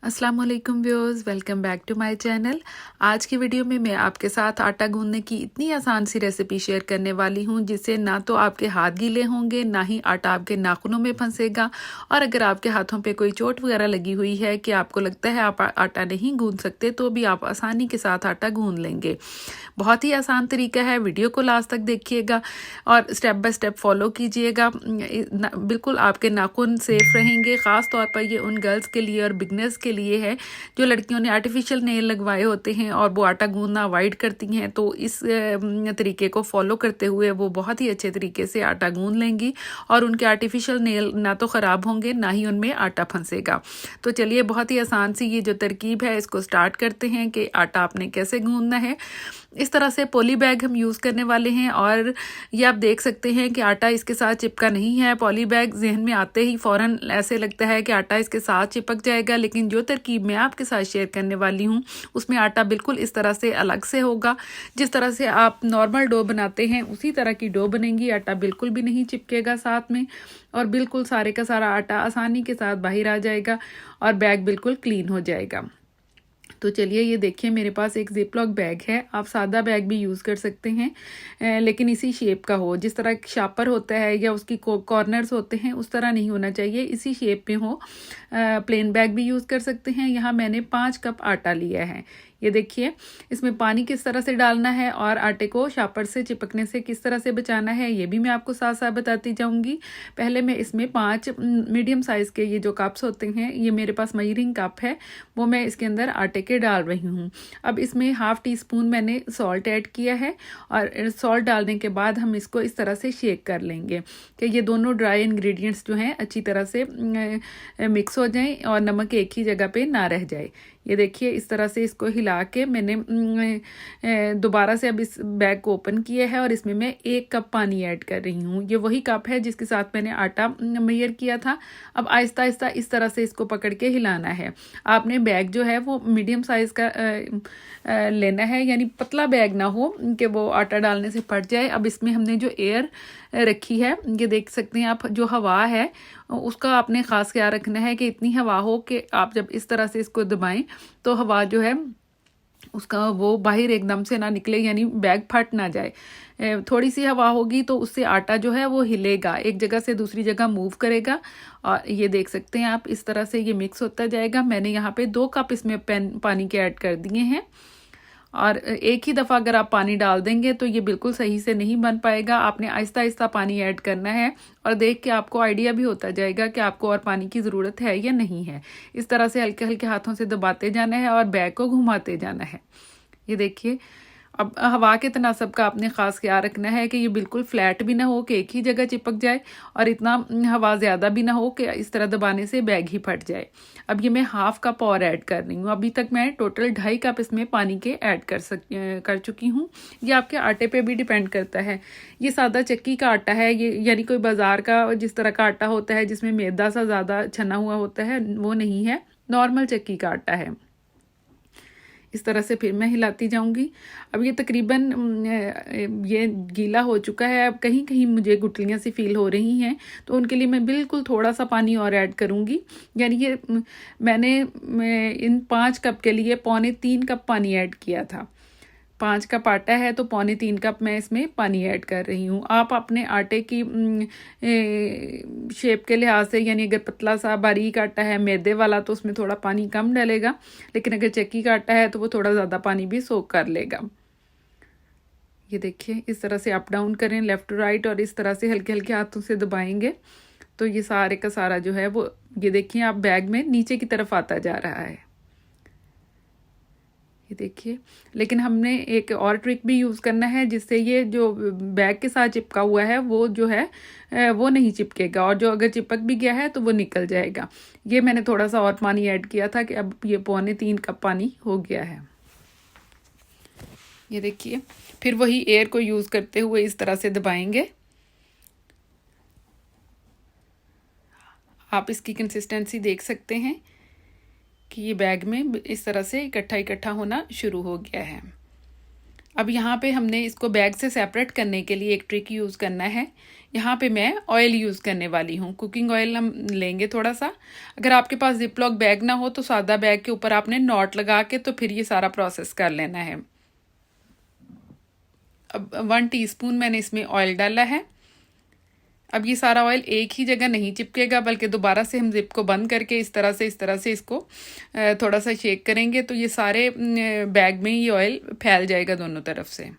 अस्सलाम वालेकुम viewers, welcome back to my channel. आज की वीडियो में मैं आपके साथ आटा गूंदने की इतनी आसान सी रेसिपी शेयर करने वाली हूं जिससे ना तो आपके हाथ गीले होंगे, ना ही आटा आपके नाखूनों में फंसेगा। और अगर आपके हाथों पे कोई चोट वगैरह लगी हुई है कि आपको लगता है आप आटा नहीं गूंद सकते, तो भी आप आसानी के साथ आटा गूंद लेंगे। बहुत ही आसान तरीका है, वीडियो को लास्ट तक देखिएगा और स्टेप बाय स्टेप फॉलो कीजिएगा। बिल्कुल आपके नाखून सेफ रहेंगे। ख़ास तौर पर ये उन गर्ल्स के लिए और बिगनर्स के लिए है जो लड़कियों ने आर्टिफिशियल नेल लगवाए होते हैं और वो आटा गूंदना अवॉइड करती हैं। तो इस तरीके को फॉलो करते हुए वो बहुत ही अच्छे तरीके से आटा गूंद लेंगी और उनके आर्टिफिशियल नेल ना तो ख़राब होंगे, ना ही उनमें आटा फंसेगा। तो चलिए, बहुत ही आसान सी ये जो तरकीब है इसको स्टार्ट करते हैं कि आटा आपने कैसे गूंदना है। इस तरह से पॉली बैग हम यूज़ करने वाले हैं और ये आप देख सकते हैं कि आटा इसके साथ चिपका नहीं है। पॉली बैग जहन में आते ही फ़ौरन ऐसे लगता है कि आटा इसके साथ चिपक जाएगा, लेकिन जो तरकीब मैं आपके साथ शेयर करने वाली हूँ उसमें आटा बिल्कुल इस तरह से अलग से होगा। जिस तरह से आप नॉर्मल डो बनाते हैं उसी तरह की डो बनेगी। आटा बिल्कुल भी नहीं चिपकेगा साथ में और बिल्कुल सारे का सारा आटा आसानी के साथ बाहर आ जाएगा और बैग बिल्कुल क्लीन हो जाएगा। तो चलिए, ये देखिए मेरे पास एक जिप लॉक बैग है। आप सादा बैग भी यूज़ कर सकते हैं, लेकिन इसी शेप का हो। जिस तरह शापर होता है या उसकी कॉर्नर्स होते हैं उस तरह नहीं होना चाहिए, इसी शेप में हो। प्लेन बैग भी यूज़ कर सकते हैं। यहाँ मैंने 5 कप आटा लिया है। ये देखिए, इसमें पानी किस तरह से डालना है और आटे को शापर से चिपकने से किस तरह से बचाना है ये भी मैं आपको साथ साथ बताती जाऊंगी। पहले मैं इसमें 5 मीडियम साइज़ के ये जो कप्स होते हैं, ये मेरे पास मेजरिंग कप है, वो मैं इसके अंदर आटे के डाल रही हूँ। अब इसमें हाफ़ टी स्पून मैंने सॉल्ट ऐड किया है और सॉल्ट डालने के बाद हम इसको इस तरह से शेक कर लेंगे कि ये दोनों ड्राई इंग्रेडिएंट्स जो हैं अच्छी तरह से मिक्स हो जाएं और नमक एक ही जगह पे ना रह जाए। ये देखिए, इस तरह से इसको हिला के मैंने दोबारा से अब इस बैग को ओपन किया है और इसमें मैं 1 कप पानी ऐड कर रही हूँ। ये वही कप है जिसके साथ मैंने आटा मेजर किया था। अब आहिस्ता आहिस्ता इस तरह से इसको पकड़ के हिलाना है। आपने बैग जो है वो मीडियम साइज़ का लेना है, यानी पतला बैग ना हो कि वो आटा डालने से फट जाए। अब इसमें हमने जो एयर रखी है, ये देख सकते हैं आप, जो हवा है उसका आपने ख़ास ख्याल रखना है कि इतनी हवा हो कि आप जब इस तरह से इसको दबाएं तो हवा जो है उसका वो बाहर एकदम से ना निकले, यानी बैग फट ना जाए। थोड़ी सी हवा होगी तो उससे आटा जो है वो हिलेगा, एक जगह से दूसरी जगह मूव करेगा। और ये देख सकते हैं आप, इस तरह से ये मिक्स होता जाएगा। मैंने यहाँ पे 2 कप इसमें पानी के ऐड कर दिए हैं और एक ही दफ़ा अगर आप पानी डाल देंगे तो ये बिल्कुल सही से नहीं बन पाएगा। आपने आहिस्ता आहिस्ता पानी ऐड करना है और देख के आपको आइडिया भी होता जाएगा कि आपको और पानी की ज़रूरत है या नहीं है। इस तरह से हल्के हल्के हाथों से दबाते जाना है और बैग को घुमाते जाना है। ये देखिए, अब हवा के तनासब का आपने ख़ास ख्याल रखना है कि ये बिल्कुल फ्लैट भी ना हो कि एक ही जगह चिपक जाए और इतना हवा ज़्यादा भी ना हो कि इस तरह दबाने से बैग ही फट जाए। अब ये मैं 1/2 कप और ऐड कर रही हूँ। अभी तक मैं टोटल 2.5 कप इसमें पानी के ऐड कर चुकी हूँ। ये आपके आटे पे भी डिपेंड करता है। ये सादा चक्की का आटा है, ये यानी कोई बाज़ार का जिस तरह का आटा होता है जिसमें मैदा सा ज़्यादा छना हुआ होता है, वो नहीं है, नॉर्मल चक्की का आटा है। इस तरह से फिर मैं हिलाती जाऊंगी। अब ये तकरीबन ये गीला हो चुका है। अब कहीं कहीं मुझे गुठलियाँ सी फील हो रही हैं, तो उनके लिए मैं बिल्कुल थोड़ा सा पानी और ऐड करूंगी। यानी ये मैंने इन 5 कप के लिए 2.25 कप पानी ऐड किया था। 5 कप आटा है तो 2.25 कप मैं इसमें पानी ऐड कर रही हूँ। आप अपने आटे की शेप के लिहाज से, यानी अगर पतला सा बारीक आटा है मैदे वाला तो उसमें थोड़ा पानी कम डलेगा, लेकिन अगर चक्की का आटा है तो वो थोड़ा ज़्यादा पानी भी सोक कर लेगा। ये देखिए, इस तरह से अप डाउन करें, लेफ़्ट टू राइट, और इस तरह से हल्के हल्के हाथों से दबाएंगे तो ये सारे का सारा जो है वो, ये देखिए आप, बैग में नीचे की तरफ आता जा रहा है। ये देखिए, लेकिन हमने एक और ट्रिक भी यूज़ करना है जिससे ये जो बैग के साथ चिपका हुआ है वो जो है वो नहीं चिपकेगा, और जो अगर चिपक भी गया है तो वो निकल जाएगा। ये मैंने थोड़ा सा और पानी ऐड किया था कि अब ये 2.25 कप पानी हो गया है। ये देखिए, फिर वही एयर को यूज़ करते हुए इस तरह से दबाएंगे। आप इसकी कंसिस्टेंसी देख सकते हैं कि ये बैग में इस तरह से इकट्ठा इकट्ठा होना शुरू हो गया है। अब यहाँ पे हमने इसको बैग से सेपरेट करने के लिए एक ट्रिक यूज़ करना है। यहाँ पे मैं ऑयल यूज़ करने वाली हूँ, कुकिंग ऑयल हम लेंगे थोड़ा सा। अगर आपके पास जिपलॉक बैग ना हो तो सादा बैग के ऊपर आपने नॉट लगा के तो फिर ये सारा प्रोसेस कर लेना है। अब 1 टीस्पून मैंने इसमें ऑयल डाला है। अब ये सारा ऑयल एक ही जगह नहीं चिपकेगा, बल्कि दोबारा से हम जिप को बंद करके इस तरह से इसको थोड़ा सा शेक करेंगे तो ये सारे बैग में ये ऑयल फैल जाएगा दोनों तरफ से।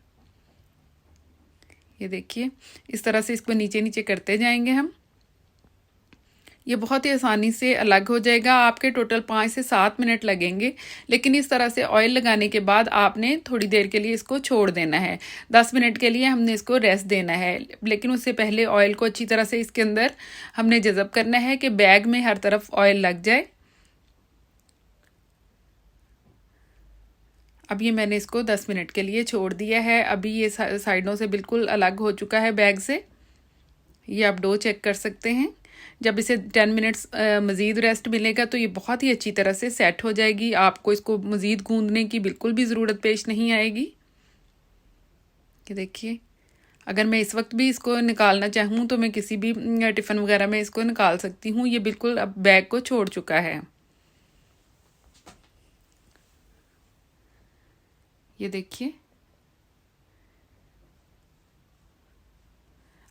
ये देखिए, इस तरह से इसको नीचे नीचे करते जाएंगे हम। ये बहुत ही आसानी से अलग हो जाएगा। आपके टोटल 5 से 7 मिनट लगेंगे, लेकिन इस तरह से ऑयल लगाने के बाद आपने थोड़ी देर के लिए इसको छोड़ देना है। 10 मिनट के लिए हमने इसको रेस्ट देना है, लेकिन उससे पहले ऑयल को अच्छी तरह से इसके अंदर हमने जज़ब करना है कि बैग में हर तरफ ऑयल लग जाए। अब ये मैंने इसको 10 मिनट के लिए छोड़ दिया है। अभी ये साइडों से बिल्कुल अलग हो चुका है बैग से। ये आप डो चेक कर सकते हैं। जब इसे 10 मिनट्स मज़ीद रेस्ट मिलेगा तो ये बहुत ही अच्छी तरह से सेट हो जाएगी। आपको इसको मज़ीद गूंदने की बिल्कुल भी ज़रूरत पेश नहीं आएगी। ये देखिए, अगर मैं इस वक्त भी इसको निकालना चाहूँ तो मैं किसी भी टिफ़िन वगैरह में इसको निकाल सकती हूँ। ये बिल्कुल अब बैग को छोड़ चुका है। ये देखिए,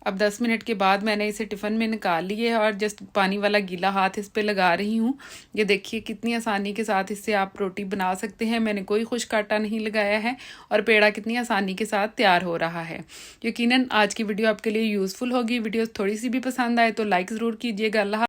अब 10 मिनट के बाद मैंने इसे टिफ़िन में निकाल लिए है और जस्ट पानी वाला गीला हाथ इस पे लगा रही हूँ। ये देखिए कितनी आसानी के साथ इससे आप रोटी बना सकते हैं। मैंने कोई खुश्क आटा नहीं लगाया है और पेड़ा कितनी आसानी के साथ तैयार हो रहा है। यकीनन आज की वीडियो आपके लिए यूज़फुल होगी। वीडियो थोड़ी सी भी पसंद आए तो लाइक ज़रूर कीजिएगा। अल्लाह